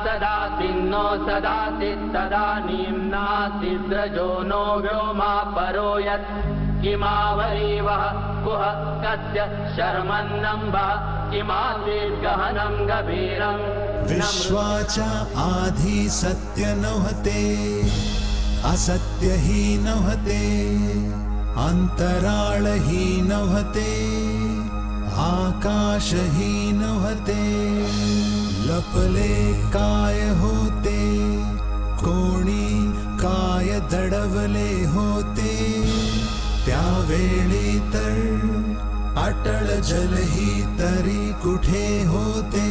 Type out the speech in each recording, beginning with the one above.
सदासिन्नो सदासित् तदानीं नासिद्रजो नो व्योमा परो यत् किमावरीवः कुह कस्य शर्मन्नम्बः किमासीद्गहनं गभीरम् विश्वाचा आधी सत्य नव्हते, असत्य ही नव्हते, अंतराळ ही नव्हते, आकाश ही नव्हते. लपले काय होते, कोणी काय दडवले होते, त्यावेळी तर अटळ जलही तरी कुठे होते.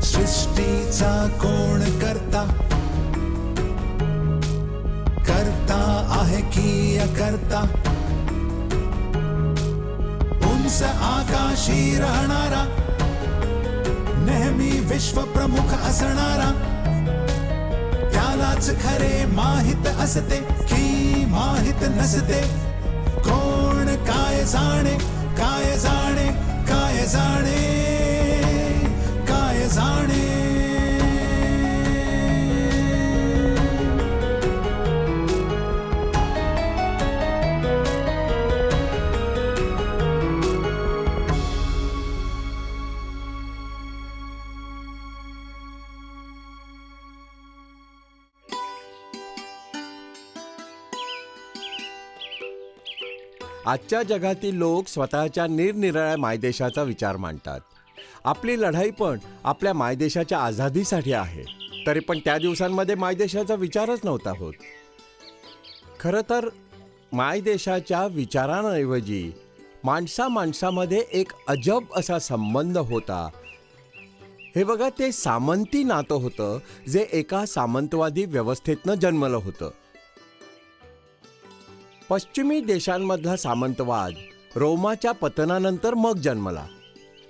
सृष्टीचा कोण करता, करता आहे की अकर्ता, उंच आकाशी राहणारा, नेहमी विश्व प्रमुख असणारा, त्यालाच खरे माहित असते की माहित नसते. कोण काय जाणे, काय जाणे, काय जाणे, काय जाणे. आजच्या जगातील लोक स्वतःच्या निरनिराळ्या मायदेशाचा विचार मांडतात. आपली लढाई पण आपल्या मायदेशाच्या आझादीसाठी आहे. तरी पण त्या दिवसांमध्ये मायदेशाचा विचारच नव्हता होत. खरं तर मायदेशाच्या विचारांऐवजी माणसामध्ये एक अजब असा संबंध होता. हे बघा, ते सामंती नातं होतं जे एका सामंतवादी व्यवस्थेतनं जन्मलं होतं. पश्चिमी देशांमधला सामंतवाद रोमाच्या पतनानंतर मग जन्मला.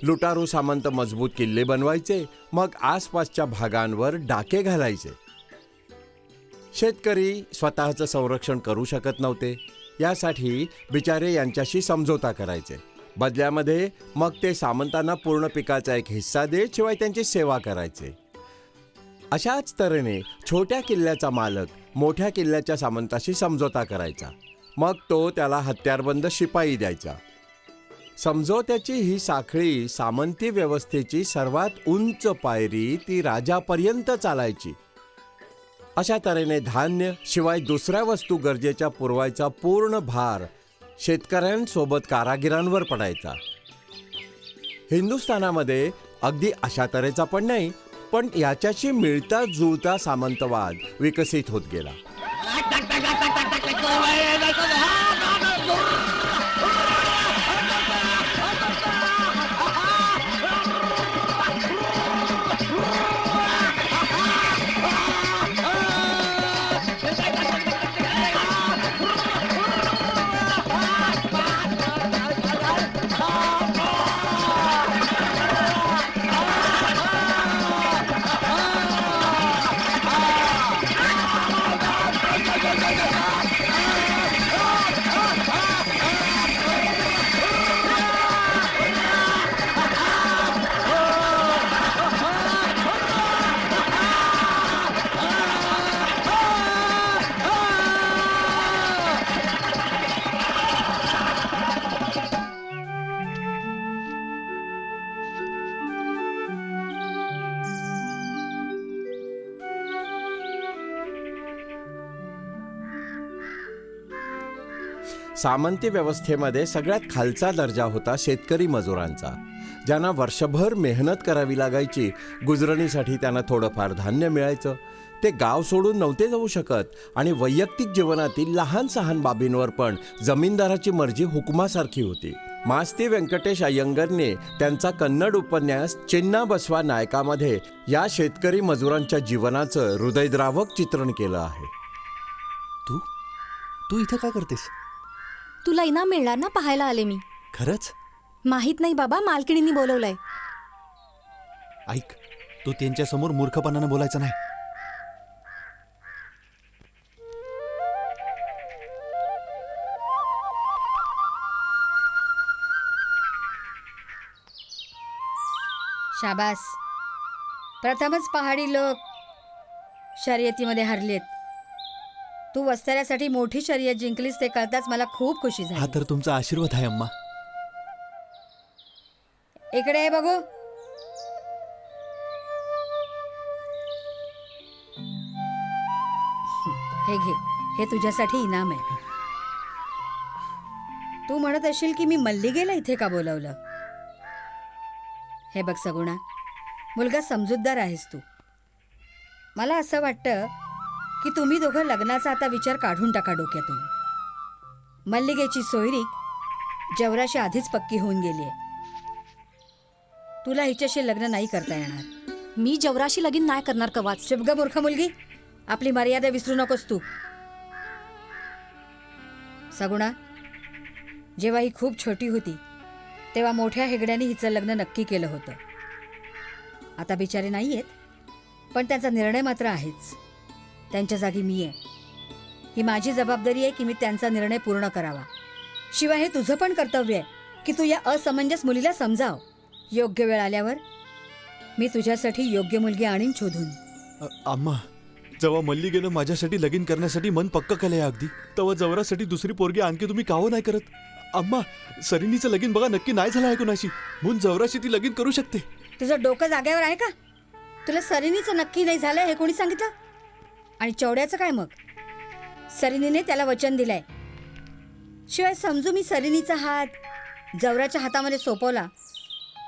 लुटारू सामंत मजबूत किल्ले बनवायचे, मग आसपासच्या भागांवर डाके घालायचे. शेतकरी स्वतःचं संरक्षण करू शकत नव्हते, यासाठी बिचारे यांच्याशी समझोता करायचे. बदल्यामध्ये मग ते सामंतांना पूर्ण पिकाचा एक हिस्सा देत, शिवाय त्यांची सेवा करायचे. अशाच तऱ्हेने छोट्या किल्ल्याचा मालक मोठ्या किल्ल्याच्या सामंताशी समझोता करायचा. मग तो त्याला हत्यारबंद शिपाई द्यायचा. समझोत्याची ही साखळी सामंती व्यवस्थेची सर्वात उंच पायरी ती राजापर्यंत चालायची. अशा तऱ्हेने धान्य शिवाय दुसऱ्या वस्तू गरजेच्या पुरवायचा पूर्ण भार शेतकऱ्यांसोबत कारागिरांवर पडायचा. हिंदुस्थानामध्ये अगदी अशा तऱ्हेचा पण नाही, पण याच्याशी मिळता जुळता सामंतवाद विकसित होत गेला. सामंती व्यवस्थेमध्ये सगळ्यात खालचा दर्जा होता शेतकरी मजुरांचा, ज्यांना वर्षभर मेहनत करावी लागायची. गुजरणीसाठी त्यांना थोडंफार धान्य मिळायचं. ते गाव सोडून नव्हते जाऊ शकत आणि वैयक्तिक जीवनातील लहान सहान बाबींवर पण जमीनदाराची मर्जी हुकुमासारखी होती. मास्ती व्यंकटेश अय्यंगरने त्यांचा कन्नड उपन्यास चिन्ना बसवा नायकामध्ये या शेतकरी मजुरांच्या जीवनाचं हृदयद्रावक चित्रण केलं आहे. तू तू इथं काय करतेस? तुला इनाम मिळणार ना, पाहायला आले मी. खरंच? माहित नाही बाबा, मालकिणींनी बोलवलंय. ऐक, तू त्यांच्यासमोर मूर्खपणानं बोलायचं नाही. शाबास, प्रथमच पहाडी लोक शर्यतीमध्ये हरलेत. तू वस्त्यासाठी मोठी शर्यत जिंकलीस ते कळताच मला खूप खुशी हा झाली. तर तुमचा आशीर्वाद आहे अम्मा. इकडे ये बघू. हे घे, हे तुझ्यासाठी इनाम आहे. तू म्हणत असशील की मी मल्लिकेला इथे का बोलवलं. हे बघ सगुणा, मुलगा समजूतदार आहेस तू. मला असं वाटतं की तुम्ही दोघं लग्नाचा आता विचार काढून टाका डोक्यातून. मल्लिकेची सोयरीक जवराशी आधीच पक्की होऊन गेली आहे. तुला हिच्याशी लग्न नाही करता येणार. मी जवराशी लगीन नाही करणार कवाच. शुभग मूर्ख मुलगी, आपली मर्यादा विसरू नकोस तू. सगुणा, जेव्हा ही खूप छोटी होती तेव्हा मोठ्या हेगड्याने हिचं लग्न नक्की केलं होतं. आता बिचारे नाही आहेत, पण त्यांचा निर्णय मात्र आहेच. त्यांच्या जागी मी आहे. ही माझी जबाबदारी आहे की मी त्यांचा निर्णय पूर्ण करावा. शिवाय हे तुझं पण कर्तव्य आहे की तू या असमंजस मुलीला समजाव. योग्य वेळ आल्यावर मी तुझ्यासाठी योग्य मुलगी आणीन शोधून. अम्मा, जेव्हा मल्लिकेनं माझ्यासाठी लगीन करण्यासाठी मन पक्क केलंय अगदी, तेव्हा जवरासाठी दुसरी पोरगी आणखी तुम्ही काहो नाही करत? अम्मा, सरिनीचं लगीन बघा नक्की नाही झालं आहे कुणाशी, म्हणून जवराशी ती लगीन करू शकते. तुझं डोकं जागेवर आहे का? तुला सरिनीचं नक्की नाही झालं हे कोणी सांगितलं? आणि चौड्याचं काय मग? सरिनीने त्याला वचन दिलंय. शिवाय समजू मी सरिनीचा हात जवराच्या हातामध्ये सोपवला,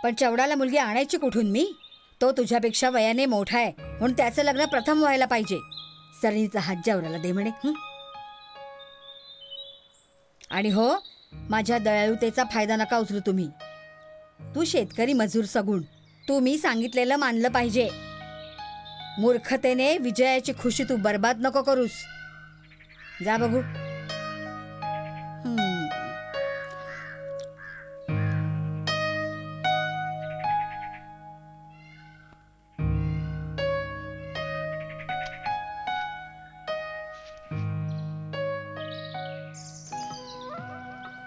पण चौडाला मुलगी आणायची कुठून मी? तो तुझ्यापेक्षा वयाने मोठा आहे, म्हणून त्याचं लग्न प्रथम व्हायला पाहिजे. सरिनीचा हात जवराला दे म्हणे. आणि हो, माझ्या दयाळुतेचा फायदा नका उचलू तुम्ही. तू शेतकरी मजूर सगुण, तू मी सांगितलेलं मानलं पाहिजे. मूर्खतेने विजयाची खुशी तू बर्बाद नको करूस. जा बघू.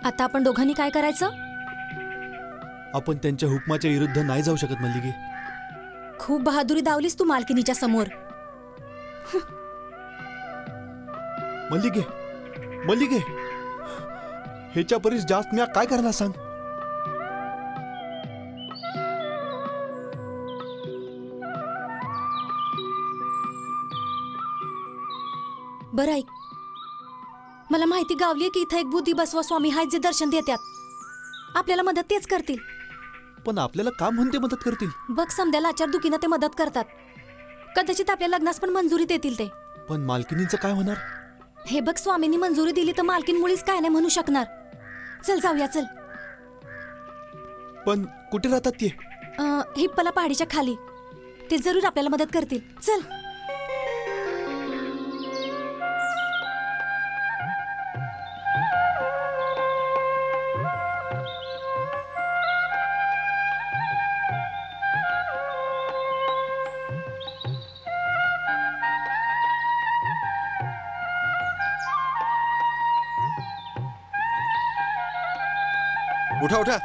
आता आपण दोघांनी काय करायचं? आपण त्यांच्या हुकमाच्या विरुद्ध नाही जाऊ शकत मल्लिके. खूप बहादुरी दावलीस तू मालकिनीच्या समोर. मल्लिके, मल्लिके, ह्याच्या परीस जास्त मी काय करणार सांग? बरं ऐक, मला माहिती गावली की इथं एक बुद्धी बसवा स्वामी आहेत जे दर्शन देतात. आपल्याला मदत तेच करतील. पण आपल्याला का म्हणते मदत करतील? बघ, समद्याला आचार दुखीनं ते मदत करतात. कदाचित आपल्या लग्नास पण मंजुरी देतील ते. पण मालकिनीचं काय होणार? हे बघ, स्वामींनी मंजुरी दिली तर मालकीन मुळीच काय नाही म्हणू शकणार. चल जाऊया, चल. पण कुठे राहतात ते? हिप्पला पहाडीच्या खाली. ते जरूर आपल्याला मदत करतील. चल. उठा उठा.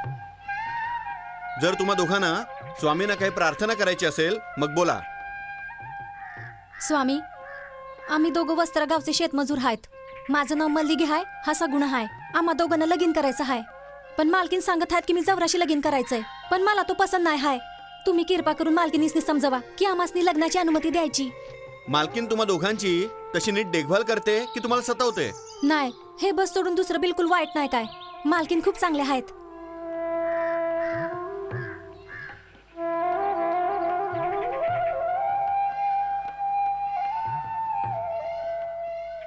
जर तुम्हा दोघांना स्वामींना काही प्रार्थना करायची असेल मग बोला. स्वामी, आम्ही दोघं वस्त्रा गावचे शेतमजूर आहेत. माझं नाव मल्लिगे हाय, हा सगुण हाय. आम्हा दोघांना लगीन करायचं हाय. पण मालकीन सांगत आहेत की मी जवराशी लगीन करायचंय, पण मला तो पसंत नाही हाय. तुम्ही कृपा करून मालकिनीसनी समजवा की आम्हासनी लग्नाची अनुमती द्यायची. मालकीन तुम्हा दोघांची तशी नीट देखभाल करते की तुम्हाला सतावते? नाही, हे बस सोडून दुसरं बिलकुल वाईट नाही काय. मालकीन खूप चांगले आहेत.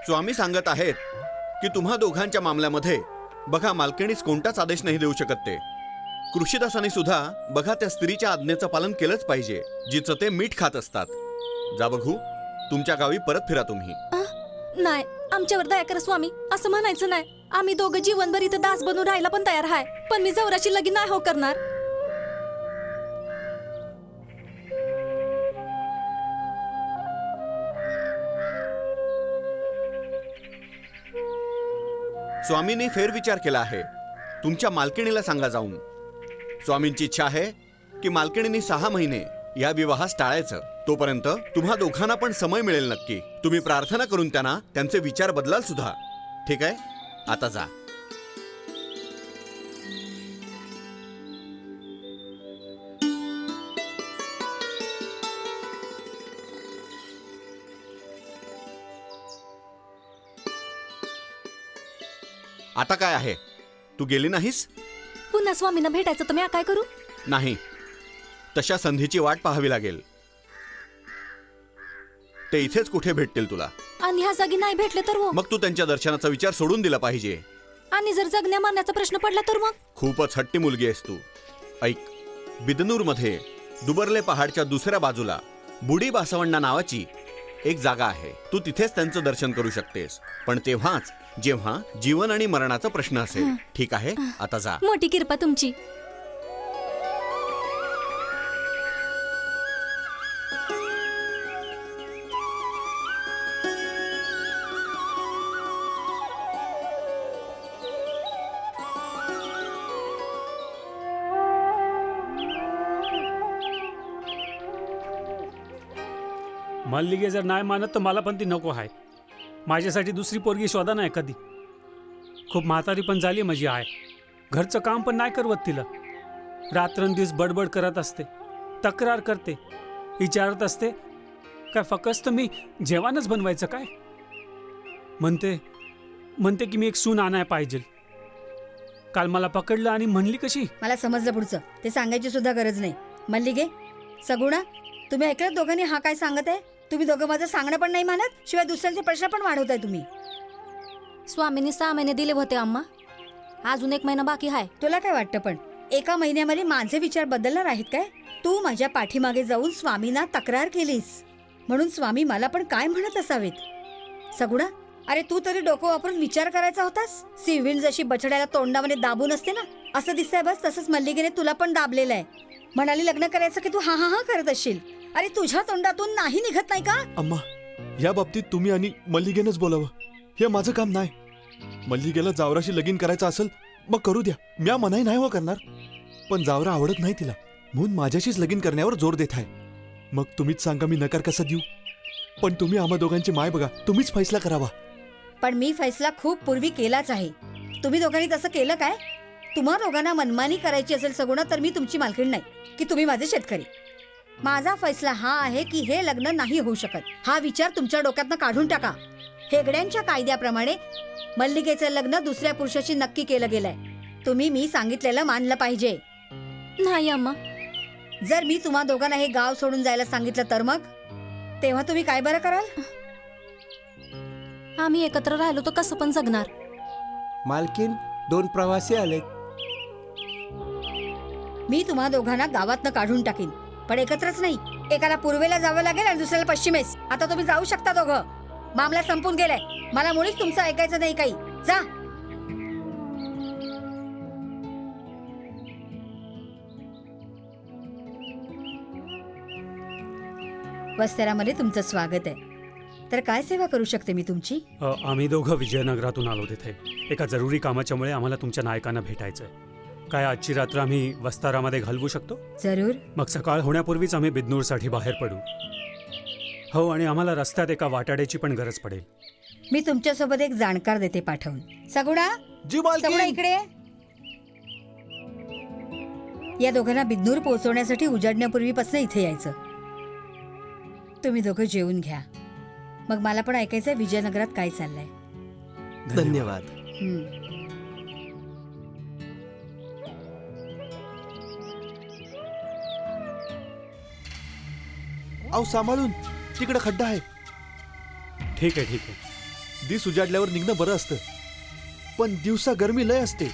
स्वामी सांगत आहेत की तुम्हा दोघांच्या मामल्यामध्ये बघा मालकिणीच कोणताच आदेश नाही देऊ शकत ते. कृषीदासांनी सुद्धा बघा त्या स्त्रीच्या आज्ञेचं पालन केलंच पाहिजे जिचं ते मीठ खात असतात. जा बघू, तुमच्या गावी परत फिरा तुम्ही. नाही, आमच्यावर दया करा स्वामी, असं म्हणायचं नाही. आम्ही दोघं जीवनभर इथं दास बनून राहायला पण तयार आहे, पण मी जवराची लगीन नाही हो करणार. स्वामींनी फेरविचार केला आहे. तुमच्या मालकिणीला सांगा जाऊन. स्वामींची इच्छा आहे की मालकिणींनी 6 महिने या विवाहास टाळायचं. तोपर्यंत तुम्हा दोघांना पण समय मिळेल नक्की. तुम्ही प्रार्थना करून त्यांना त्यांचे विचार बदलाल सुद्धा. ठीक आहे, आता जा. आता काय आहे, तू गेली नाहीस? पुन्हा स्वामींना भेटायचं तर मी काय करू? नाही, तशा संधीची वाट पाहावी लागेल. ते इथेच कुठे भेटतील तुला. आणि ह्या जागी नाही भेटले तर हो? मग तू त्यांच्या दर्शनाचा विचार सोडून दिला पाहिजे. आणि जर जगण्या मारण्याचा प्रश्न पडला तर मग? खूपच हट्टी मुलगी आहेस तू. ऐक, बिदनूर मध्ये दुबरले पहाडच्या दुसऱ्या बाजूला बुडी बासवण्णा नावाची एक जागा आहे. तू तिथेच त्यांचं दर्शन करू शकतेस, पण तेव्हाच जेव्हा जीवन आणि मरणाचा प्रश्न असेल. ठीक आहे, आता जा. मोठी कृपा तुमची. मल्लिगे जर नाही मानत तर मला पण ती नको आहे. माझ्यासाठी दुसरी पोरगी शोधा नाही कधी. खूप म्हातारी पण झाली माझी आहे. घरचं काम पण नाही करवत तिला. रात्रंदिवस बडबड करत असते, तक्रार करते, विचारत असते काय फक्त मी जेवणच बनवायचं काय. म्हणते की मी एक सून आणाय पाहिजे. काल मला पकडलं आणि म्हणली कशी. मला समजलं पुढचं, ते सांगायची सुद्धा गरज नाही. मल्लिगे, सगुणा, तुम्ही ऐकलं दोघांनी हा काय सांगत आहे? तुम्ही दोघं माझं सांगणं पण नाही मानत, शिवाय दुसऱ्यांचे प्रश्न पण वाढवताय तुम्ही. स्वामींनी 6 महिने दिले होते अम्मा, अजून 1 महिना बाकी आहे. तुला काय वाटतं पण 1 महिन्यामध्ये माझे विचार बदलणार आहेत काय? तू माझ्या पाठीमागे जाऊन स्वामींना तक्रार केलीस म्हणून स्वामी मला पण काय म्हणत असावेत. सगुणा, अरे तू तरी डोकं वापरून विचार करायचा होतास. सिव्हिल जशी बछड्याला तोंडामध्ये दाबून असते ना, असं दिसतंय बस तसंच मल्लिकेने तुला पण दाबलेलं आहे. म्हणाली लग्न करायचं की तू हा हा हा करत असशील. अरे तुझ्या तोंडातून नाही निघत नाही का? अम्मा, या बाबतीत तुम्ही आणि मल्लिकेनंच बोलावं. हे माझं काम नाही. मल्लिकेला जावराशी लगीन करायचं असेल मग करू द्या, म्या मनाई नाही हो करणार. पण जावरा आवडत नाही तिला, म्हणून माझ्याशीच लगीन करण्यावर जोर देत आहे. मग तुम्हीच सांगा मी नकार कसा देऊ. पण तुम्ही आम्हा दोघांची माय बघा, तुम्हीच फैसला करावा. पण मी फैसला खूप पूर्वी केलाच आहे. तुम्ही दोघांनी तसं केलं काय? तुम्हा दोघांना मनमानी करायची असेल सगुणा तर मी तुमची मालकीण नाही की तुम्ही माझे शेतकरी. माझा फैसला हा आहे की हे लग्न नाही होऊ शकत. हा विचार तुमच्या डोक्यातनं काढून टाका. हेगड्यांच्या कायद्याप्रमाणे मल्लिकेचं लग्न दुसऱ्या पुरुषाशी नक्की केलं गेलंय. तुम्ही मी सांगितलेलं मानलं पाहिजे. नाही अम्मा. जर मी तुम्हा दोघांना हे गाव सोडून जायला सांगितलं तर मग तेव्हा तुम्ही काय बरं कराल? आम्ही एकत्र राहिलो तर कसं पण जगणार. मालकीन, 2 प्रवासी आलेत. मी तुम्हा दोघांना गावातनं काढून टाकीन, पण एकत्रच नाही. एकाला पूर्वेला जावं लागेल आणि दुसऱ्याला पश्चिमेस. आता तुम्ही जाऊ शकता दोघं. मामला संपून गेलाय. मला मुळीच तुमचं ऐकायचं नाही काही. जा. वस्त्यारामध्ये तुमचं स्वागत आहे. तर काय सेवा करू शकते मी तुमची? आम्ही दोघं विजयनगरातून आलो तिथे. एका जरुरी कामाच्यामुळे आम्हाला तुमच्या नायकांना भेटायचंय. काय आजची रात्र आम्ही वस्तारामध्ये घालवू शकतो? जरूर. मग सकाळ होण्यापूर्वीच आम्ही बिदनूरसाठी बाहेर पडू. हो, आणि आम्हाला रस्त्यात एका वाटाड्याची पण गरज पडेल. मी तुमच्यासोबत एक जाणकार देते पाठवून. सगुणा, जी मालकीण. सगुणा इकडे ये. या दोघांना बिदनूर पोहोचवण्यासाठी उजाडण्यापूर्वीपासून इथे यायचं. तुम्ही दोघं जेवून घ्या. मग मला पण ऐकायचंय विजयनगरात काय चाललंय. धन्यवाद. अहो सांभाळून, तिकडे खड्डा आहे. ठीक आहे, ठीक आहे. दिस उजाडल्यावर निघणं बरं असतं, पण दिवसा गरमी लय असते.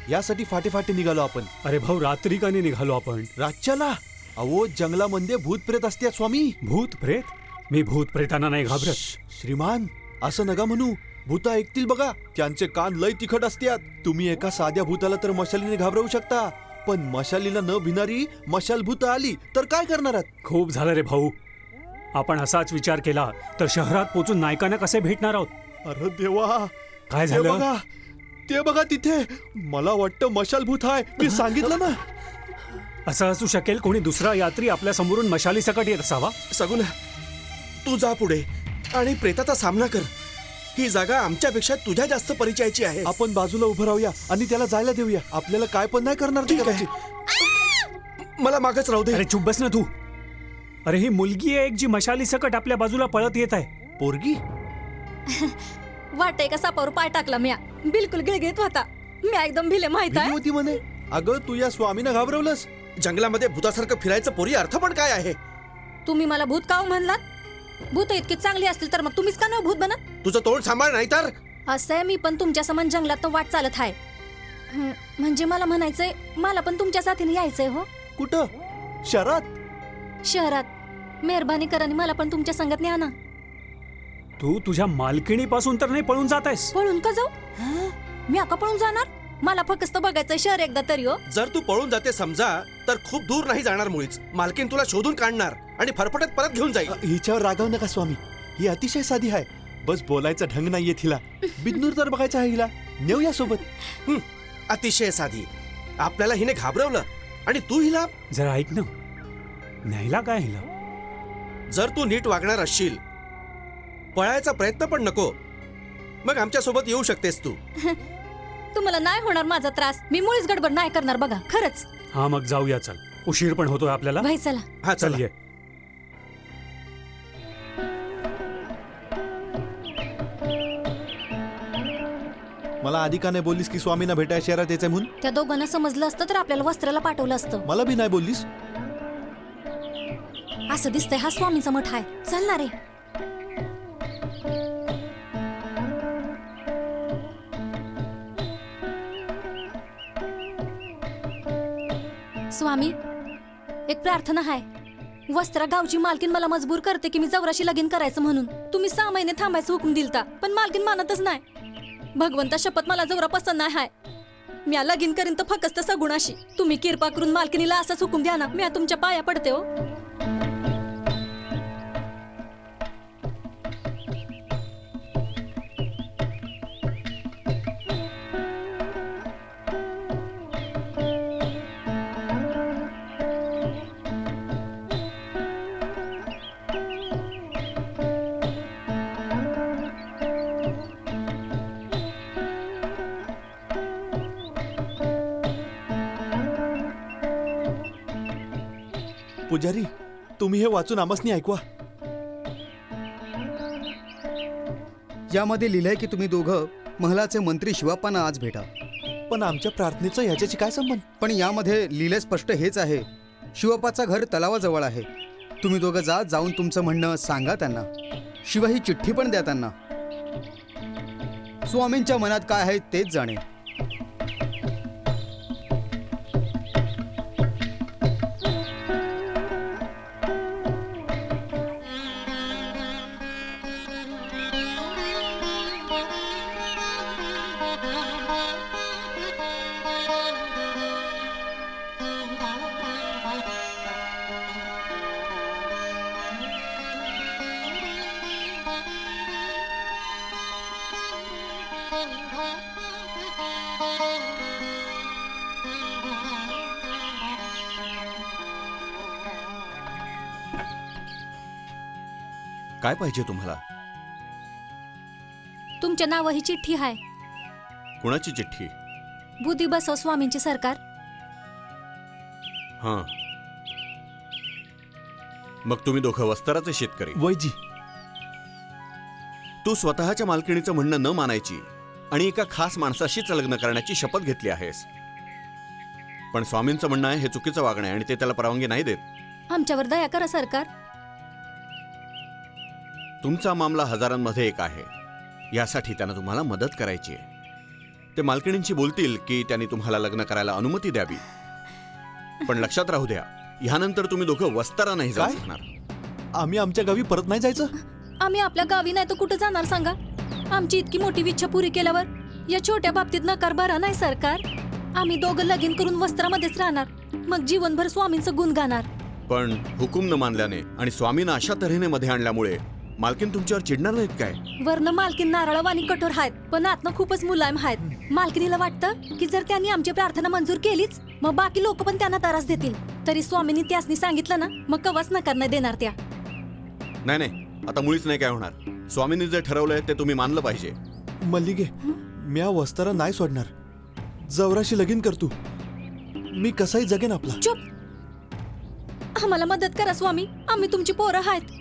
यासाठी फाटे फाटे निघालो आपण. अरे भाऊ, रात्री का नाही निघालो आपण? रातच्याला अहो जंगलामध्ये भूत प्रेत असतात स्वामी. भूत प्रेत? मी भूत प्रेतांना नाही घाबरत. श्रीमान असं नका म्हणू, भूता ऐकतील बघा. त्यांचे कान लय तिखट असतात. तुम्ही एका साध्या भूताला तर मशालीने घाबरवू शकता, पण मशालीला न भिणारी मशाल भूत आली तर काय करणार आहात? खूप झालं रे भाऊ. आपण असाच विचार केला तर शहरात पोचून नायकांना कसे भेटणार आहोत? अरे देवा, काय ते झालं? बघा, ते बघा तिथे. मला वाटतं मशाल भूत आहे. मी सांगितलं ना. असं असू शकेल, कोणी दुसरा यात्री आपल्या समोरून मशाली सकट येत असावा. सगुना, तू जा पुढे आणि प्रेताचा सामना कर. ही जागा आमच्यापेक्षा तुझ्या जास्त परिचयाची आहे. आपण बाजूला उभं राहूया आणि त्याला जायला देऊया. आपल्याला काय पण नाही करणार ते ठीक आहे. कदाचित. मला मागच राहू दे. अरे चुप बस ना तू. अरे ही मुलगी आहे एक, जी मशाली सकट आपल्या बाजूला पळत येत आहे. पोरगी वाटतंय का सापावर पाय टाकला म्या. बिलकुल गिळगिळीत होता. मी एकदम भिले माहित भिली आहे. होती म्हणे. अगं तू या स्वामीनं घाबरवलंस. जंगलामध्ये भूतासारखं फिरायचं पोरी अर्थ पण काय आहे? तुम्ही मला भूत का म्हणलात? भूत इतकी चांगली असतील तर मग तुम्हीच का नाही भूत बनत? तुझं तोंड सांभाळ, नाही तर असं आहे, मी पण तुमच्या समान जंगलात वाट चालत आहे. म्हणजे मला म्हणायचंय, मला पण तुमच्या साथीने यायचंय. हो, कुठं? शहरात? शहरात. मेहरबानी करा आणि मला पण तुमच्या संगत न्या ना. तू तुझ्या मालकिणीपासून तर नाही पळून जात आहेस? पळून का जाऊ? मी आता पळून जाणार? मला फक्त बघायचंय शहर एकदा तरी. हो, जर तू पळून जाते समजा तर खूप दूर नाही जाणार मुळीच. मालकीन तुला शोधून काढणार आणि फरफटत परत घेऊन जाईल. हिच्यावर रागव नका स्वामी. ही अतिशय साधी आहे. बस बोलायचा ढंग नाहीये तिला. बिदनूर तर बघायचा आहे हिला. नेऊया सोबत. अतिशय साधी. आपल्याला हिने घाबरवलं आणि तू हिला. जरा ऐक ना, न्यायला काय हिला? जर तू नीट वागणार असशील, पळायचा प्रयत्न पण नको, मग आमच्या सोबत येऊ शकतेस तू. तुम्हाला नाही होणार माझा त्रास. मी मुळीच गडबड नाही करणार बघा, खरंच. हा मग जाऊया, चल. उशीर पण होतोय आपल्याला. भाई चला. हा चल चल. ये. मला आधी का नाही बोललीस की स्वामींना भेटायला शहरात यायचंय म्हणून? त्या दोघांना समजलं असतं तर आपल्याला वस्त्राला पाठवलं असतं. मला बी नाही बोललीस. असं दिसतंय हा स्वामींचा मठ आहे. चल ना रे. स्वामी, एक प्रार्थना आहे. वस्त्रा गावची मालकीन मला मजबूर करते की मी जवराशी लगीन करायचं म्हणून. तुम्ही 6 महिने थांबायचं हुकूम दिलता, पण मालकीन मानतच नाही. भगवंता शपथ, मला जवरा पसंत नाही हाय. मी लगीन करीन तर फक्त सगुणाशी. तुम्ही कृपा करून मालकिनीला असाच हुकूम द्या ना. मी तुमच्या पाया पडते. हो, पुजारी, तुम्ही हे वाचून आमसनी ऐकवा. यामध्ये लिहिलंय की तुम्ही दोघं महलाचे मंत्री शिवाप्पांना आज भेटा. पण आमच्या प्रार्थनेचा ह्याच्याशी काय संबंध? पण यामध्ये लिहिलंय स्पष्ट हेच आहे, शिवप्पाचं घर तलावाजवळ आहे. तुम्ही दोघं जाऊन तुमचं म्हणणं सांगा त्यांना. शिवाय ही चिठ्ठी पण द्या त्यांना. स्वामींच्या मनात काय आहे तेच जाणे. काय पाहिजे तुम्हाला? तुमच्या नावा ही चिठ्ठी आहे. कुणाची चिठ्ठी? बुद्धी बसव स्वामींची सरकार. हां, मग तुम्ही दोघं वस्त्राचे शेतकरी. वैजी, तू स्वतःच्या मालकिणीचं म्हणणं न मानायची आणि एका खास माणसाशीच लग्न करण्याची शपथ घेतली आहेस. पण स्वामींचं म्हणणं आहे हे चुकीचं वागणं आहे आणि ते त्याला परवानगी नाही देत. आमच्यावर दया करा सरकार. तुमचा मामला हजारांमध्ये एक आहे. यासाठी त्यांना तुम्हाला मदत करायची आहे. ते मालकिणींशी बोलतील की त्यांनी तुम्हाला लग्न करायला अनुमती द्यावी. पण लक्षात राहू द्या, ह्यानंतर तुम्ही दोघं वस्तारा नाही जाऊ काय? शकणार. आम्ही आमच्या गावी परत नाही जायचं? आम्ही आपल्या गावी नाही तर कुठं जाणार सांगा? आमची इतकी मोठी इच्छा पुरी केल्यावर या छोट्या बाबतीत नकार भरा नाही सरकार. आम्ही दोघं लगीन करून वस्त्रामध्येच राहणार, मग जीवनभर स्वामींचं गुण गाणार. पण हुकूम न मानल्याने आणि स्वामींना अशा तऱ्हेने मध्ये आणल्यामुळे मालकीन तुमच्यावर चिडणार नाहीत काय? वर्ण मालकीन नारळवाणी कठोर आहेत, पण आतनं खूपच मुलायम आहेत. मालकिनीला वाटतं की जर त्यांनी आमची प्रार्थना मंजूर केलीच, मग बाकी लोक पण त्यांना त्रास देतील. तरी स्वामींनी त्यासनी सांगितलं ना, मग कवाच नकार नाही देणार त्या. नाही नाही, आता मुळीच नाही काय होणार. स्वामींनी जे ठरवलंय ते तुम्ही मानलं पाहिजे. मल्लिगे, म्या वस्तारा नाही सोडणार. जवराशी लगीन करतो. मी कसाही जगेन आपला. चुप. आम्हाला मदत करा स्वामी, आम्ही तुमची पोरं आहेत.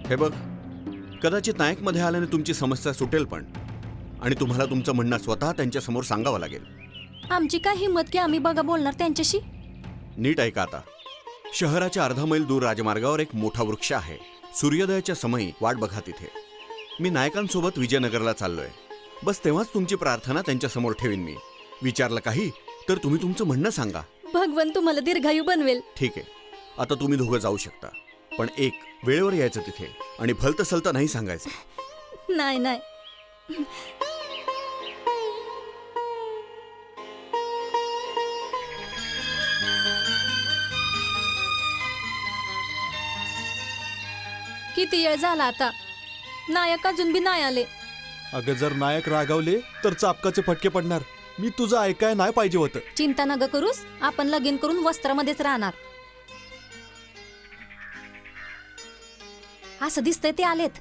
हे बघ, कदाचित नायक मध्ये आल्याने तुमची समस्या सुटेल, पण आणि तुम्हाला तुमचं म्हणणं स्वतः त्यांच्या समोर सांगावं लागेल. आमची काय हिंमत की आम्ही बघा बोलणार त्यांच्याशी. नीट ऐका आता. शहराच्या अर्धा मैल दूर राजमार्गावर एक मोठा वृक्ष आहे. सूर्योदयाच्या समयी वाट बघा तिथे. मी नायकांसोबत विजयनगरला चाललोय. बस तेव्हाच तुमची प्रार्थना त्यांच्या समोर ठेवीन मी. विचारलं काही तर तुम्ही तुमचं म्हणणं सांगा. भगवान तुम्हाला दीर्घायू बनवेल. ठीक आहे, आता तुम्ही दोघं जाऊ शकता. पण एक, वेळेवर यायचं तिथे आणि भलतं सलतं नाही सांगायचं. नाही नाही. किती वेळ झाला आता, नायक अजून बी नाही आले. अगं जर नायक रागावले तर चापकाचे फटके पडणार. मी तुझं ऐकाय नाही पाहिजे होतं. चिंता नग करूस, आपण लगीन करून वस्त्रामध्येच राहणार. असं दिसतंय ते आलेत.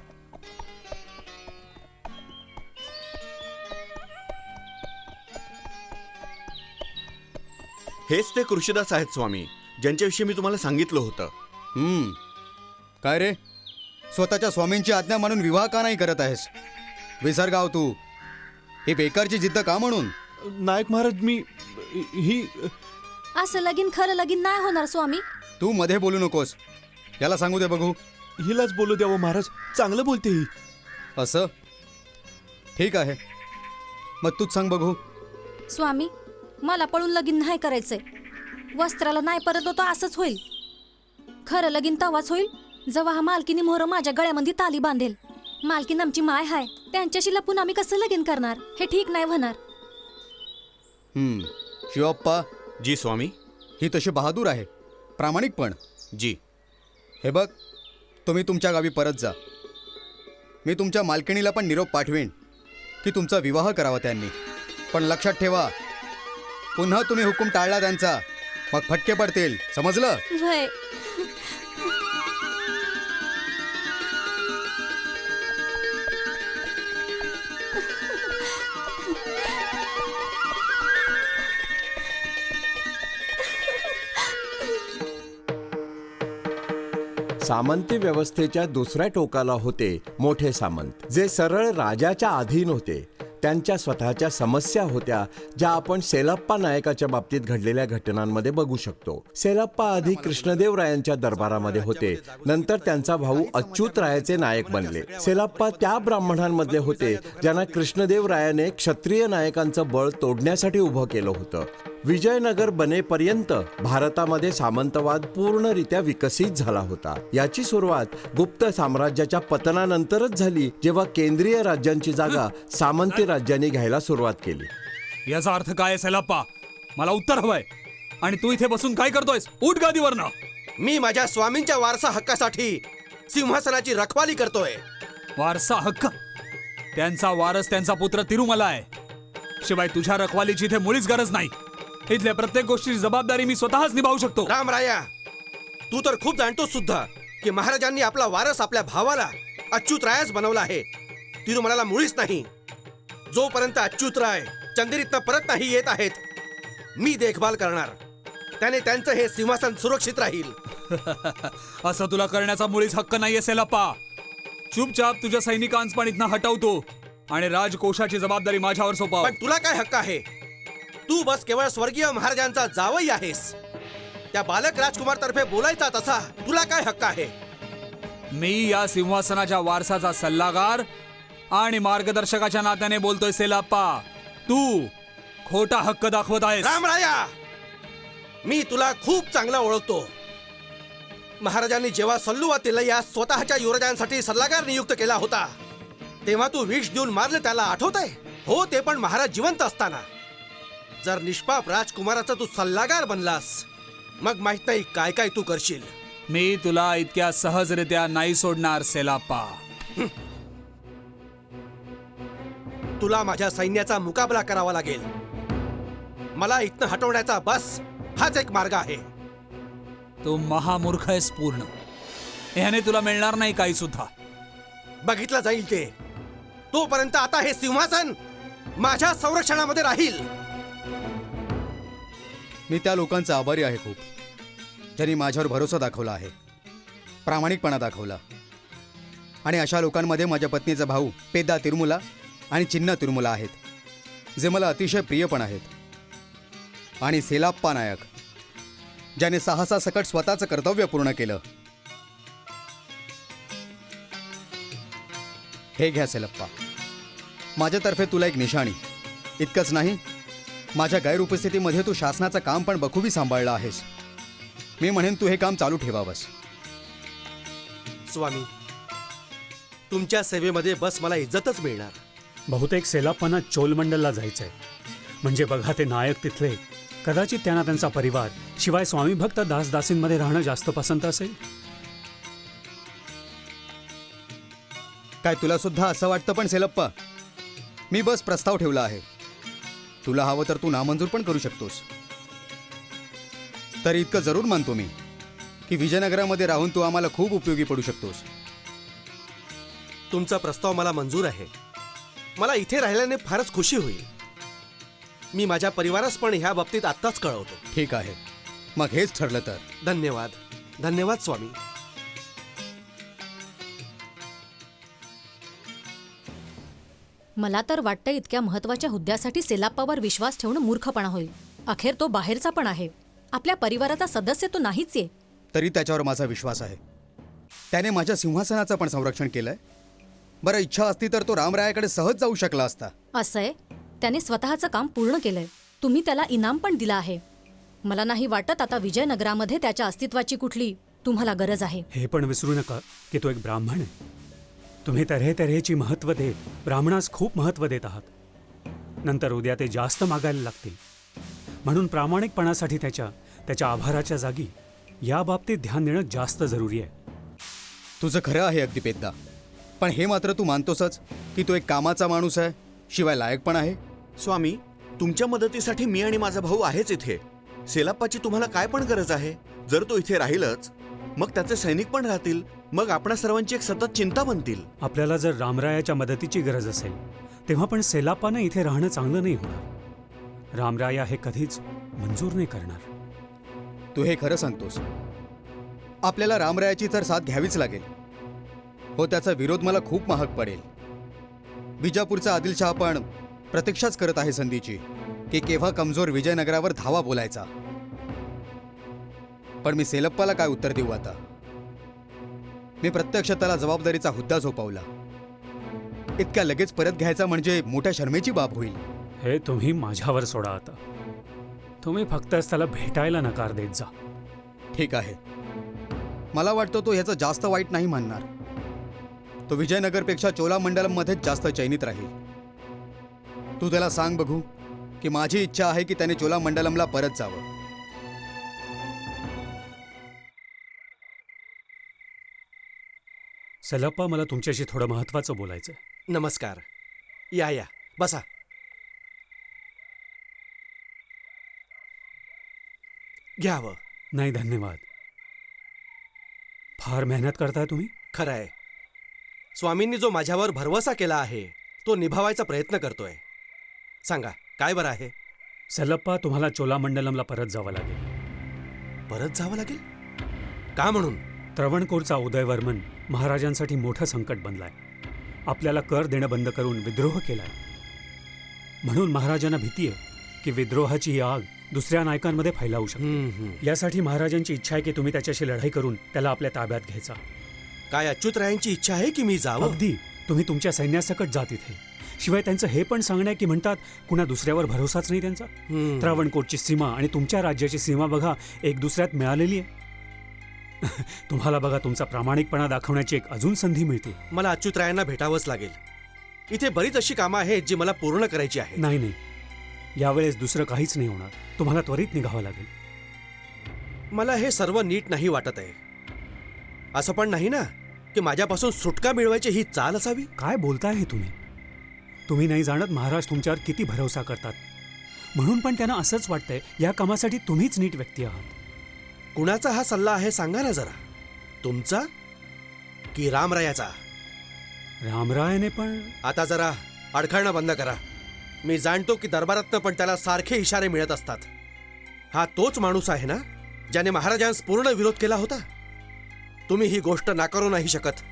हेच ते कृषीदास आहेत स्वामी, ज्यांच्याविषयी मी तुम्हाला सांगितलं होतं. काय रे, स्वतःच्या स्वामींची आज्ञा मानून विवाह का नाही करत आहेस? विसरगाव तू. ही बेकारची जिद्द का म्हणून? नायक महाराज, मी ही असं लगीन खरं लगीन नाही होणार स्वामी. तू मध्ये बोलू नकोस. याला सांगू दे बघू. हिलाच बोलू द्यावं महाराज. चांगलं बोलते ही. असं ठीक आहे, मग तूच सांग बघू. स्वामी, मला पळून लगीन नाही करायचंय. वस्त्राला नाही परत होतो असंच होईल. खरं लगीन तवाच होईल जेव्हा हा मालकीनी मोहर माझ्या गळ्यामध्ये ताली बांधेल. मालकीन आमची माय हाय, त्यांच्याशी लपून आम्ही कसं लगीन करणार? हे ठीक नाही होणार. शिवप्पा, जी स्वामी. ही तशी बहादूर आहे, प्रामाणिक पण. जी. हे बघ, तुम्ही तुमच्या गावी परत जा. मी तुमच्या मालकिणीला पण निरोप पाठवेन की तुमचा विवाह करावा त्यांनी. पण लक्षात ठेवा, पुन्हा तुम्ही हुकूम टाळला त्यांचा, मग फटके पडतील. समजलं? व्हय. सामंती व्यवस्थेच्या दुसऱ्या टोकाला होते मोठे सामंत, जे सरळ राजाच्या अधीन होते. त्यांच्या स्वतःच्या समस्या होत्या, ज्या आपण सेलप्पा नायकाच्या बाबतीत घडलेल्या घटनांमध्ये बघू शकतो. सेलप्पा आधी कृष्णदेवरायांच्या दरबारामध्ये होते, नंतर त्यांचा भाऊ अच्युतरायाचे नायक बनले. सेलप्पा त्या ब्राह्मणांमध्ये होते ज्यांना कृष्णदेवरायाने क्षत्रिय नायकांचं बळ तोडण्यासाठी उभं केलं होतं. विजयनगर बनेपर्यंत भारतामध्ये सामंतवाद पूर्णरित्या विकसित झाला होता. याची सुरुवात गुप्त साम्राज्याच्या पतनानंतरच झाली, जेव्हा केंद्रीय राज्यांची जागा सामंती राज्यांनी घ्यायला सुरुवात केली. याचा अर्थ काय आहे सेलाप्पा? मला उत्तर हवंय. आणि तू इथे बसून काय करतोयस? उठ गादीवरनं. मी माझ्या स्वामींच्या वारसा हक्कासाठी सिंहासनाची रखवाली करतोय. वारसा हक्क? त्यांचा वारस त्यांचा पुत्र तिरुमला आहे. शिवाय तुझ्या रखवालीची इथे मुळीच गरज नाही. इथल्या प्रत्येक गोष्टीची जबाबदारी मी स्वतःच निभावू शकतो. रामराया, तू तर खूप जाणतोस सुद्धा की महाराजांनी आपला वारस आपल्या भावाला अच्युतरायास बनवला आहे. तिरुमलाला मुळीच नाही. जोपर्यंत अच्युतराय चंदेरीतनं परत नाही येत आहेत, मी देखभाल करणार. त्याने त्यांचं हे सिंहासन सुरक्षित राहील. असं तुला करण्याचा मुळीच हक्क नाहीये सेलाप्पा. चुपचाप तुझ्या सैनिकांस पण इथनं हटवतो आणि राजकोषाची जबाबदारी माझ्यावर सोपव. पण तुला काय हक्क आहे? तू बस केवळ स्वर्गीय महाराजांचा जावई आहेस. त्या बालक राजकुमार तर्फे बोलायचा तसा तुला काय हक्क आहे? मी या सिंहासनाच्या वारसाचा सल्लागार आणि मार्गदर्शकाच्या नात्याने बोलतोय सेलाप्पा. तू खोटा हक्क दाखवत आहेस. रामराया, मी तुला खूप चांगला ओळखतो. महाराजांनी जेव्हा सल्लुवा या स्वतःच्या युवराजांसाठी सल्लागार नियुक्त केला होता तेव्हा तू विष देऊन मारलं त्याला आठवतंय? हो, ते पण महाराज जिवंत असताना. जर निष्पाप राजकुमाराचा तू सल्लागार बनलास मग माहित नाही काय काय तू करशील. मी तुला इतक्या सहजरित्या नाही सोडणार सेलाप्पा. तुला माझ्या सैन्याचा मुकाबला करावा लागेल. मला इथनं हटवण्याचा बस हाच एक मार्ग आहे. तू महामूर्ख आहेस पूर्ण. ह्याने तुला मिळणार नाही काही सुद्धा. बघितलं जाईल ते. तोपर्यंत आता हे सिंहासन माझ्या संरक्षणामध्ये राहील. मी त्या लोकांचा आभारी आहे खूप, ज्यांनी माझ्यावर भरोसा दाखवला आहे, प्रामाणिकपणा दाखवला. आणि अशा लोकांमध्ये माझ्या पत्नीचा भाऊ पेद्दा तिरुमला आणि चिन्ना तिरुमला आहेत, जे मला अतिशय प्रिय पण आहेत. आणि सेलाप्पा नायक, ज्याने साहसासकट स्वतःचं कर्तव्य पूर्ण केलं. हे घ्या सेलप्पा, माझ्यातर्फे तुला एक निशाणी. इतकंच नाही, माझ्या गैरउपस्थितीमध्ये तू शासनाचं काम पण बखूबी सांभाळलं आहेस. मी म्हणेन तू हे काम चालू ठेवावंस. स्वामी, तुमच्या सेवेमध्ये बस मला इज्जतच मिळणार. बहुतेक सेलाप्पांना चोलमंडलला जायचंय. म्हणजे बघा, ते नायक तिथले. कदाचित त्यांना त्यांचा परिवार शिवाय स्वामी भक्त दासदासींमध्ये राहणं जास्त पसंत असेल. काय तुला सुद्धा असं वाटतं? पण सेलप्पा, मी बस प्रस्ताव ठेवला आहे. तुला हवं तर तू नामंजूर पण करू शकतोस. तर इतकं जरूर मानतो मी की विजयनगरामध्ये राहून तू आम्हाला खूप उपयोगी पडू शकतोस. तुमचा प्रस्ताव मला मंजूर आहे. मला इथे राहिल्याने फारच खुशी होईल. मी माझ्या परिवारास पण ह्या बाबतीत आत्ताच कळवतो. ठीक आहे, मग हेच ठरलं तर. धन्यवाद. धन्यवाद स्वामी. मला तर वाटतं इतक्या महत्वाच्या हुद्द्यासाठी सेलाप्पावर विश्वास ठेवणं मूर्खपणा होईल. अखेर तो बाहेरचा पण आहे, आपल्या परिवाराचा सदस्य तो नाहीच आहे. तरी त्याच्यावर माझा विश्वास आहे. त्याने माझ्या सिंहासनाचं पण संरक्षण केलंय. बरं, इच्छा असती तर तो रामरायाकडे सहज जाऊ शकला असता. असंय, त्याने स्वतःचं काम पूर्ण केलंय. तुम्ही त्याला इनाम पण दिला आहे. मला नाही वाटत आता विजयनगरामध्ये त्याच्या अस्तित्वाची कुठली तुम्हाला गरज आहे. हे पण विसरू नका की तो एक ब्राह्मण आहे. तुम्ही तऱ्हेतऱ्हेची महत्त्व देत ब्राह्मणास खूप महत्त्व देत आहात. नंतर उद्या ते जास्त मागायला लागतील. म्हणून प्रामाणिकपणासाठी त्याच्या आभाराच्या जागी या बाबतीत ध्यान देणं जास्त जरुरी आहे. तुझं खरं आहे अगदी पेद्दा, पण हे मात्र तू मानतोसच की तो एक कामाचा माणूस आहे, शिवाय लायक पण आहे. स्वामी, तुमच्या मदतीसाठी मी आणि माझा भाऊ आहेच इथे. सेलाप्पाची तुम्हाला काय पण गरज आहे. जर तो इथे राहीलच मग त्याचे सैनिक पण राहतील. मग आपणा सर्वांची एक सतत चिंता बनतील. आपल्याला जर रामरायाच्या मदतीची गरज असेल तेव्हा पण सेलाप्पानं इथे राहणं चांगलं नाही होणार. रामराया हे कधीच मंजूर नाही करणार. तू हे खरं सांगतोस. आपल्याला रामरायाची तर साथ घ्यावीच लागेल. हो, त्याचा विरोध मला खूप महाग पडेल. विजापूरचा आदिलशहा पण प्रतीक्षाच करत आहे संधीची की केव्हा कमजोर विजयनगरावर धावा बोलायचा. पण मी सेलप्पाला काय उत्तर देऊ आता? मी प्रत्यक्ष त्याला जबाबदारीचा हुद्दा झोपवला. इतक्या लगेच परत घ्यायचा म्हणजे मोठ्या शर्मेची बाब होईल. हे तुम्ही माझ्यावर सोडा आता. तुम्ही फक्तच त्याला भेटायला नकार देत जा. ठीक आहे, मला वाटतं तो ह्याचं जास्त वाईट नाही म्हणणार. तो विजयनगरपेक्षा चोलामंडलमध्येच जास्त चैनीत राहील. तू त्याला सांग बघू की माझी इच्छा आहे की त्याने चोलामंडलमला परत जावं. सेलाप्पा, मला तुमच्याशी थोडं महत्वाचं बोलायचं. नमस्कार. या या, बसा. घ्यावं. नाही, धन्यवाद. फार मेहनत करताय तुम्ही. खरं आहे. स्वामींनी जो माझ्यावर भरवसा केला आहे तो निभावायचा प्रयत्न करतोय. सांगा, काय बरं आहे? सेलाप्पा, तुम्हाला चोलामंडलमला परत जावं लागेल. परत जावं लागेल? का म्हणून? त्रवणकोरचा उदयवर्मन महाराजांसाठी मोठं संकट बनलाय. आपल्याला कर देणं बंद करून विद्रोह केलाय. म्हणून महाराजांना भीती आहे की विद्रोहाची ही आग दुसऱ्या नायकांमध्ये फैलावू शकते. यासाठी महाराजांची इच्छा आहे की तुम्ही त्याच्याशी लढाई करून त्याला आपल्या ताब्यात घ्यायचा. काय अच्युतरायांची इच्छा आहे की मी जावं? अगदी. तुम्ही तुमच्या सैन्यासकट जा तिथे. शिवाय त्यांचं हे पण सांगणं की म्हणतात कुणा दुसऱ्यावर भरोसाच नाही त्यांचा. त्रावणकोटची सीमा आणि तुमच्या राज्याची सीमा बघा एक दुसऱ्यात मिळालेली आहे. तुम्हाला बघा तुमचा प्रामाणिकपणा दाखवण्याची एक अजून संधी मिळते. मला अच्युतरायांना भेटावंच लागेल. इथे बरीच अशी कामं आहेत जी मला पूर्ण करायची आहेत. नाही नाही, यावेळेस दुसरं काहीच नाही होणार. तुम्हाला त्वरित निघावं लागेल. मला हे सर्व नीट नाही वाटत आहे. असं पण नाही ना की माझ्यापासून सुटका मिळवायची ही चाल असावी? काय बोलताय हे तुम्ही? तुम्ही नाही जाणत महाराज तुमच्यावर किती भरोसा करतात. म्हणून पण त्यांना असंच वाटतंय या कामासाठी तुम्हीच नीट व्यक्ती आहात. कुणाचा हा सल्ला आहे सांगा ना जरा. तुमचा की रामरायाचा? रामरायाने पण आता जरा अडखळणं बंद करा. मी जाणतो की दरबारातनं पण त्याला सारखे इशारे मिळत असतात. हा तोच माणूस आहे ना ज्याने महाराजांस पूर्ण विरोध केला होता? तुम्ही ही गोष्ट नाकारू नाही शकत.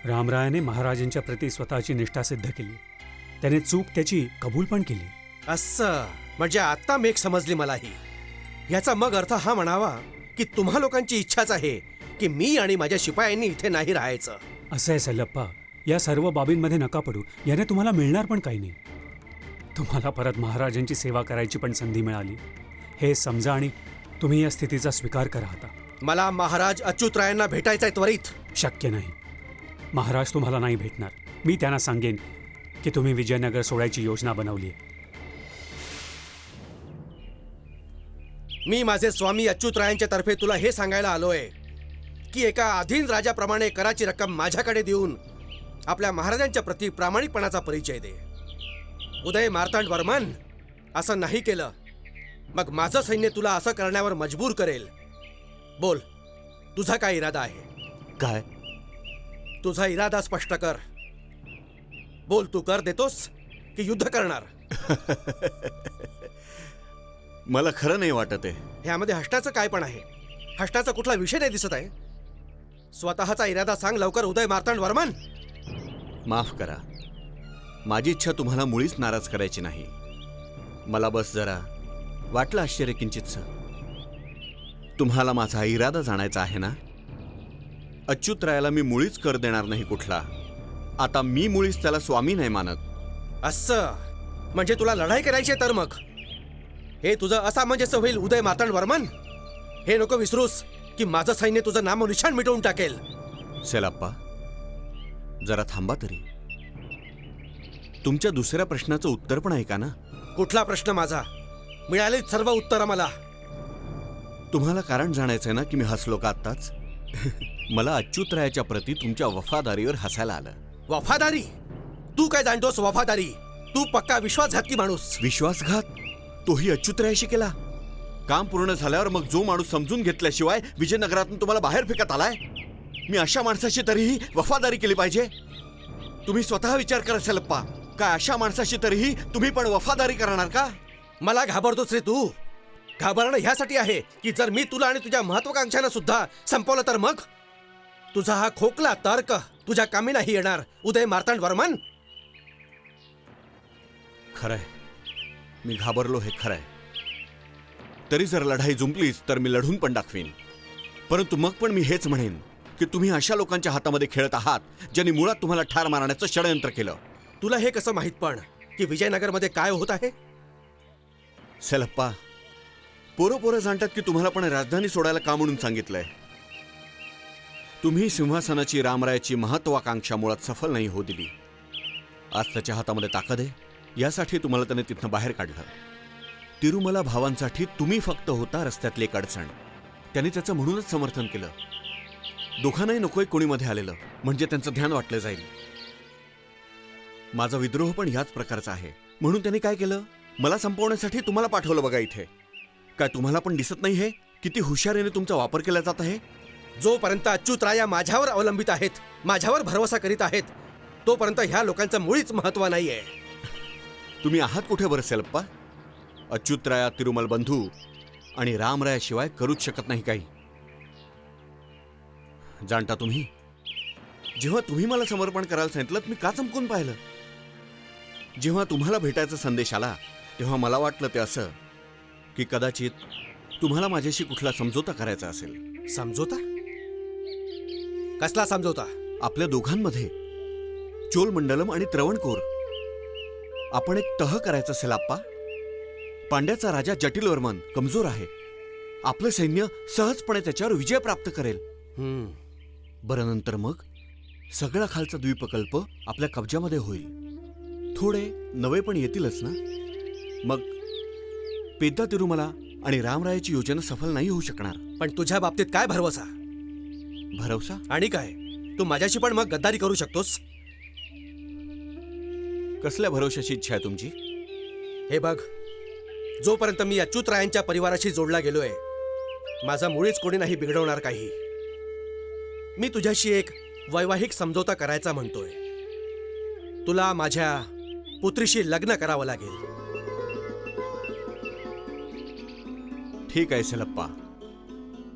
रामरायाने महाराजांच्या प्रती स्वतःची निष्ठा सिद्ध केली. त्याने चूक त्याची कबूल पण केली. असं म्हणजे आता मेघ समजली मलाही. याचा मग अर्थ हा म्हणावा की तुम्हा लोकांची इच्छाच आहे की मी आणि माझ्या शिपायांनी इथे नाही राहायचं. असं आहे सल्लप्पा, या सर्व बाबींमध्ये नका पडू. याने तुम्हाला मिळणार पण काही नाही. तुम्हाला परत महाराजांची सेवा करायची पण संधी मिळाली हे समजा आणि तुम्ही या स्थितीचा स्वीकार करा. आता मला महाराज अच्युतरायांना भेटायचंय त्वरित. शक्य नाही. महाराज तुम्हाला नाही भेटणार. मी त्यांना सांगेन की तुम्ही विजयनगर सोडायची योजना बनवली आहे. मी माझे स्वामी अच्युतरायांच्या तर्फे तुला हे सांगायला आलोय की एका अधीन राजाप्रमाणे कराची रक्कम माझ्याकडे देऊन आपल्या महाराजांच्या प्रती प्रामाणिकपणाचा परिचय दे. उदय मार्तांड वर्मन असं नाही केलं मग माझं सैन्य तुला असं करण्यावर मजबूर करेल. बोल, तुझा काय इरादा आहे? काय? तुझा इरादा स्पष्ट कर. बोल, तू कर देतोस की युद्ध करणार? मला खरं नाही वाटत आहे. ह्यामध्ये हसण्याचं काय पण आहे? हसण्याचा कुठला विषय नाही दिसत आहे. स्वतःचा इरादा सांग लवकर उदय मार्तांड वर्मन. माफ करा, माझी इच्छा तुम्हाला मुळीच नाराज करायची नाही. मला बस जरा वाटलं आश्चर्य किंचितसं. तुम्हाला माझा इरादा जाणायचा आहे ना? अच्युतरायाला मी मुळीच कर देणार नाही कुठला. आता मी मुळीच त्याला स्वामी नाही मानत. असं म्हणजे तुला लढाई करायची तर मग हे तुझं असामंजस्य होईल उदय मार्तांड वर्मन. हे नको विसरूस की माझं सैन्य तुझं नामोनिशाण मिटवून टाकेल. सेलाप्पा, जरा थांबा तरी. तुमच्या दुसऱ्या प्रश्नाचं उत्तर पण ऐका ना. कुठला प्रश्न माझा? मिळाले सर्व उत्तर मला. तुम्हाला कारण जाणायचंय ना की मी हसलो का आत्ताच? मला अच्युतरायाच्या प्रती तुमच्या वफादारीवर हसायला आलं. वफादारी? तू काय जाणतोस वफादारी? तू पक्का विश्वासघातकी माणूस. विश्वासघात? तोही अच्युतरायाशी केला? काम पूर्ण झाल्यावर मग जो माणूस समजून घेतल्याशिवाय विजयनगरातून तुम्हाला बाहेर फेकत आलाय, मी अशा माणसाशी तरीही वफादारी केली पाहिजे? तुम्ही स्वतः विचार करा सेलप्पा. काय अशा माणसाशी तरीही तुम्ही पण वफादारी करणार का? मला घाबरतोस रे तू? घाबरणं ह्यासाठी आहे की जर मी तुला आणि तुझ्या महत्वाकांक्षांना सुद्धा संपवलं तर मग तुझा हा खोकला तर्क तुझ्या कामी नाही येणार उदय मार्तांड वर्मन. खरंय, मी घाबरलो हे खरंय. तरी जर लढाई जुंपलीच तर मी लढून पण दाखवीन. परंतु मग पण मी हेच म्हणेन की तुम्ही अशा लोकांच्या हातामध्ये खेळत आहात ज्यांनी मुळात तुम्हाला ठार मारण्याचं षडयंत्र केलं. तुला हे कसं माहित पण की विजयनगरमध्ये काय होत आहे? सेलप्पा, पोरं जाणतात की तुम्हाला पण राजधानी सोडायला का म्हणून सांगितलंय. तुम्ही सिंहासनाची रामरायाची महत्वाकांक्षा मुळात सफल नाही होऊ दिली. आज त्याच्या हातामध्ये ताकद आहे यासाठी तुम्हाला त्याने तिथनं बाहेर काढलं. तिरुमला भावांसाठी तुम्ही फक्त होता रस्त्यातली एक अडचण. त्याने त्याचं म्हणूनच समर्थन केलं. दोघांनाही नकोय कोणी मध्ये आलेलं म्हणजे त्यांचं ध्यान वाटलं जाईल. माझा विद्रोह पण ह्याच प्रकारचा आहे. म्हणून त्यांनी काय केलं? मला संपवण्यासाठी तुम्हाला पाठवलं. बघा इथे. काय तुम्हाला पण दिसत नाही हे किती हुशारीने तुमचा वापर केला जात आहे? जोपर्यंत अच्युतराया माझ्यावर अवलंबित आहेत, माझ्यावर भरवसा करीत आहेत, तोपर्यंत ह्या लोकांचं मुळीच महत्व नाहीये. तुम्ही आहात कुठे बरं सेलप्पा? अच्युतराया, तिरुमल बंधू आणि रामरायाशिवाय करूच शकत नाही काही. जाणता तुम्ही, जेव्हा तुम्ही मला समर्पण करायला सांगितलं मी का चमकून पाहिलं. जेव्हा तुम्हाला भेटायचा संदेश आला तेव्हा मला वाटलं ते असं की कदाचित तुम्हाला माझ्याशी कुठला समझोता करायचा असेल. समझोता? कसला समजवता? आपल्या दोघांमध्ये चोल मंडलम आणि त्रवणकोर आपण एक तह करायचा असेल आप्पा. पांड्याचा राजा जटिलवर्मन कमजोर आहे. आपलं सैन्य सहजपणे त्याच्यावर विजय प्राप्त करेल. बरं, नंतर मग सगळा खालचा द्वीपकल्प आपल्या कब्जामध्ये होईल. थोडे नवे पण येतीलच ना. मग पेद्दा तिरुमला आणि रामरायाची योजना सफल नाही होऊ शकणार. पण तुझ्या बाबतीत काय भरवसा? भरवसा? आणि काय, तू माझ्याशी पण मग गद्दारी करू शकतोस? कसल्या भरवशाची इच्छा आहे तुमची? हे बघ, जोपर्यंत मी अच्युतरायांच्या परिवाराशी जोडला गेलोय, माझा मुळीच कोणी नाही बिघडवणार काही. मी तुझ्याशी एक वैवाहिक समझोता करायचा म्हणतोय. तुला माझ्या पुत्रीशी लग्न करावं लागेल. ठीक आहे सेलप्पा,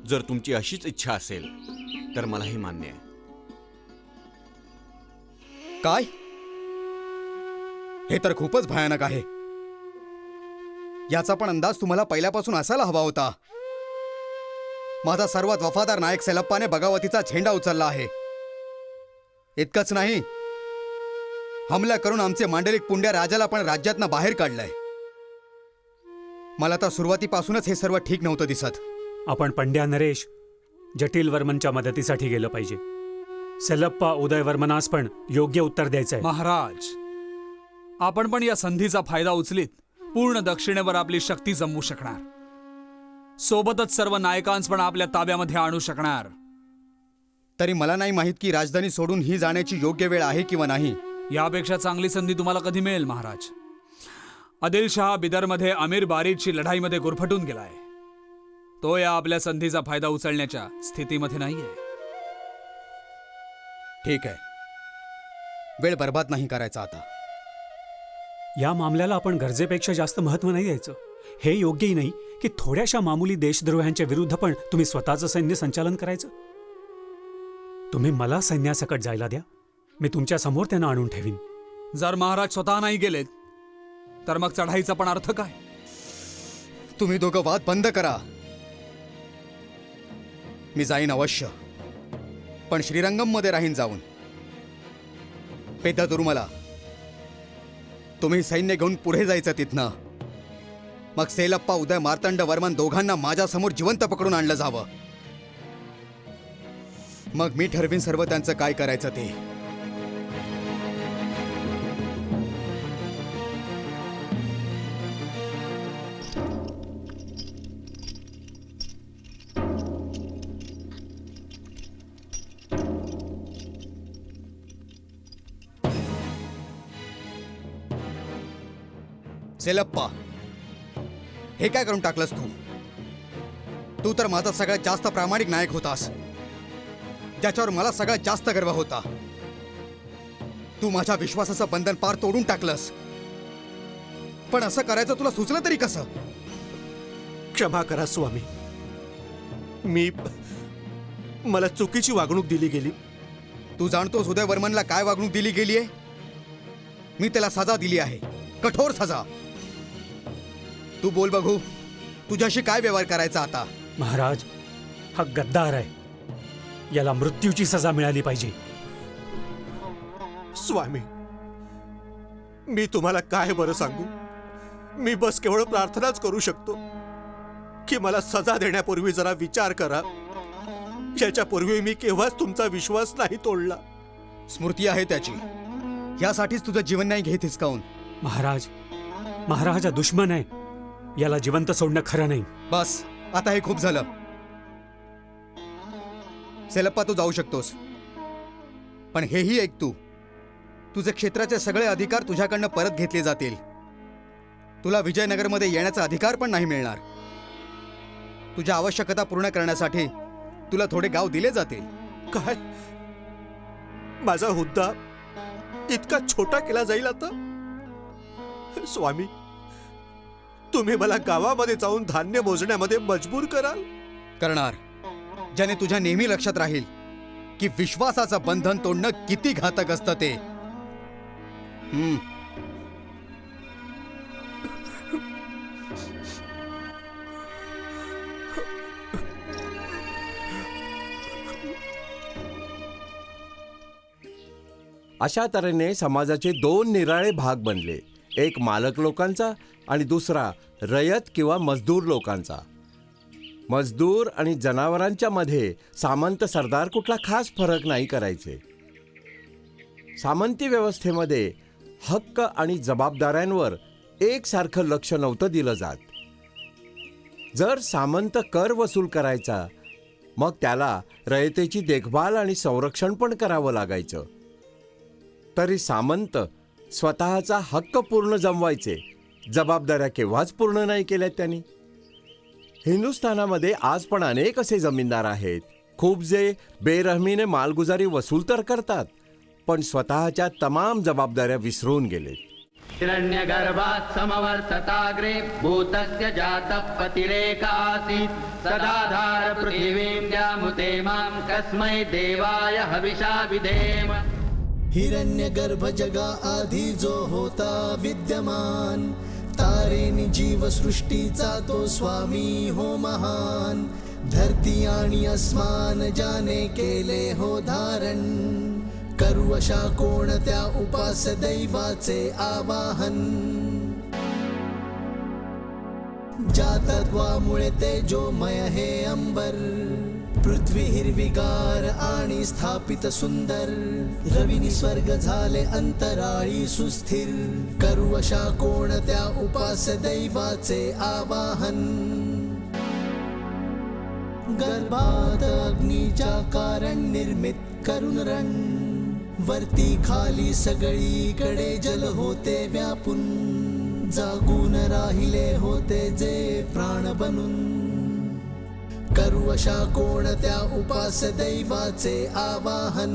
जर तुमची अशीच इच्छा असेल तर मलाही मान्य आहे. काय? हे तर खूपच भयानक आहे. याचा पण अंदाज तुम्हाला पहिल्यापासून असायला हवा होता. माझा सर्वात वफादार नायक सेलप्पाने बगावतीचा झेंडा उचलला आहे. इतकंच नाही, हमला करून आमचे मांडलिक पुंड्या राजाला पण राज्यातनं बाहेर काढलंय. मला तर सुरुवातीपासूनच हे सर्व ठीक नव्हतं दिसत. आपण पंड्या नरेश जटिलवर्मनच्या मदतीसाठी गेलं पाहिजे. सेलप्पा उदयवर्मनास पण योग्य उत्तर द्यायचंय. महाराज, आपण पण या संधीचा फायदा उचलीत पूर्ण दक्षिणेवर आपली शक्ती जमवू शकणार. सोबतच सर्व नायकांस पण आपल्या ताब्यामध्ये आणू शकणार. तरी मला नाही माहित की राजधानी सोडून ही जाण्याची योग्य वेळ आहे किंवा नाही. यापेक्षा चांगली संधी तुम्हाला कधी मिळेल महाराज. आदिलशहा बिदरमध्ये अमीर बारीदची लढाईमध्ये गुरफटून गेलाय. तो या आपल्या संधीचा फायदा उचलण्याच्या स्थितीमध्ये नाहीये. ठीक आहे, वेळ बर्बाद नाही करायचा आता. या मामल्याला आपण गरजेपेक्षा जास्त महत्व नाही द्यायचं. हे योग्यही नाही की थोड्याशा मामूली देशद्रोह्यांच्या विरुद्ध पण तुम्ही स्वतःचं सैन्य संचालन करायचं. तुम्ही मला सैन्यासकट जायला द्या, मी तुमच्या समोर त्यांना आणून ठेवीन. जर महाराज स्वतः नाही गेलेत तर मग चढाईचा पण अर्थ काय? तुम्ही दोघं वाद बंद करा. मी जाईन अवश्य, पण श्रीरंगम मध्ये राहीन जाऊन. पेद्दा तिरुमला, तुम्ही सैन्य घेऊन पुढे जायचं तिथनं. मग सेलप्पा उदय मार्तंड वर्मन दोघांना माझ्यासमोर जिवंत पकडून आणलं जावं. मग मी ठरवीन सर्व त्यांचं काय करायचं ते. सेलप्पा, हे काय करून टाकलंस तू? तू तर माझा सगळ्यात जास्त प्रामाणिक नायक होतास, ज्याच्यावर मला सगळ्यात जास्त गर्व होता. तू माझ्या विश्वासाचं बंधन पार तोडून टाकलंस. पण असं करायचं तुला सुचलं तरी कसं? क्षमा करा स्वामी, मला चुकीची वागणूक दिली गेली. तू जाणतोस उदयवर्मनला काय वागणूक दिली गेली आहे? मी त्याला सजा दिली आहे, कठोर सजा. तू बोल बघू, तुझ्याशी काय व्यवहार करायचा आता? महाराज, हा गद्दार आहे, याला मृत्यूची सजा मिळाली पाहिजे. स्वामी, मी तुम्हाला काय बरं सांगू? मी बस केवळ प्रार्थनाच करू शकतो की मला सजा देण्यापूर्वी जरा विचार करा. याच्यापूर्वी मी केव्हाच तुमचा विश्वास नाही तोडला. स्मृती आहे त्याची, यासाठीच तुझं जीवन नाही घेत हिसकावून. महाराज हा दुश्मन आहे, याला जिवंत सोडणं खरं नाही. बस, आता हे खूप झालं. सेलप्पा, तू जाऊ शकतोस, पण हेही ऐक, तुझे क्षेत्राचे सगळे अधिकार तुझ्याकडनं परत घेतले जातील. तुला विजयनगरमध्ये येण्याचा अधिकार पण नाही मिळणार. तुझ्या आवश्यकता पूर्ण करण्यासाठी तुला थोडे गाव दिले जातील. काय? माझा हुद्दा इतका छोटा केला जाईल आता? स्वामी, तुम्ही मला गावामध्ये जाऊन धान्य मोजण्यामध्ये मजबूर कराल? करणार, ज्याने तुझ्या नेहमी लक्षात राहील की विश्वासाचं बंधन तोडणं किती घातक असतं ते. अशा तऱ्हेने समाजाचे 2 निराळे भाग बनले, एक मालक लोकांचा आणि दुसरा रयत किंवा मजदूर लोकांचा. मजदूर आणि जनावरांच्या मध्ये सामंत सरदार कुठला खास फरक नाही करायचे. सामंती व्यवस्थेमध्ये हक्क आणि जबाबदाऱ्यांवर एकसारखं लक्ष नव्हतं दिलं जात. जर सामंत कर वसूल करायचा, मग त्याला रयतेची देखभाल आणि संरक्षण पण करावं लागायचं. तरी सामंत स्वतःचा हक्क पूर्ण जमवायचे, जबाबदाऱ्या केव्हाच पूर्ण नाही केल्यात त्यांनी. हिंदुस्थानामध्ये आज पण अनेक असे जमीनदार आहेत, खूप जे बेरहमीने मालगुजारी वसूल तर करतात, पण स्वतःच्या तमाम जबाबदाऱ्या विसरून गेलेत. हिरण्यगर्भात् समवर्तताग्रे भूतस्य जातः पतिरेक आसीत् सदाधार पृथिवीं द्यामुते मां कस्मै देवाय हविषा विधेम. हिरण्यगर्भ जगा आधी जो होता विद्यमान, तारेनी जीवसृष्टीचा तो स्वामी हो महान. धरती आणि अस्मान ज्याने केले हो धारण, करू अशा कोणत्या उपास दैवाचे आवाहन. ज्या तत्वामुळे तेजोमय हे अंबर, पृथ्वी हिरवीगार आणि स्थापित सुंदर. रविनी स्वर्ग झाले अंतराळी सुस्थिर, करू अशा कोणत्या उपास दैवाचे आवाहन. गर्भात अग्नीच्या कारण निर्मित करून रण, वरती खाली सगळीकडे जल होते व्यापून. जागून राहिले होते जे प्राण बनून, करू अशा कोणत्या उपास दैवाचे आवाहन.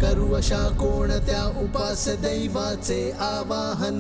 करू अशा कोणत्या उपास दैवाचे आवाहन.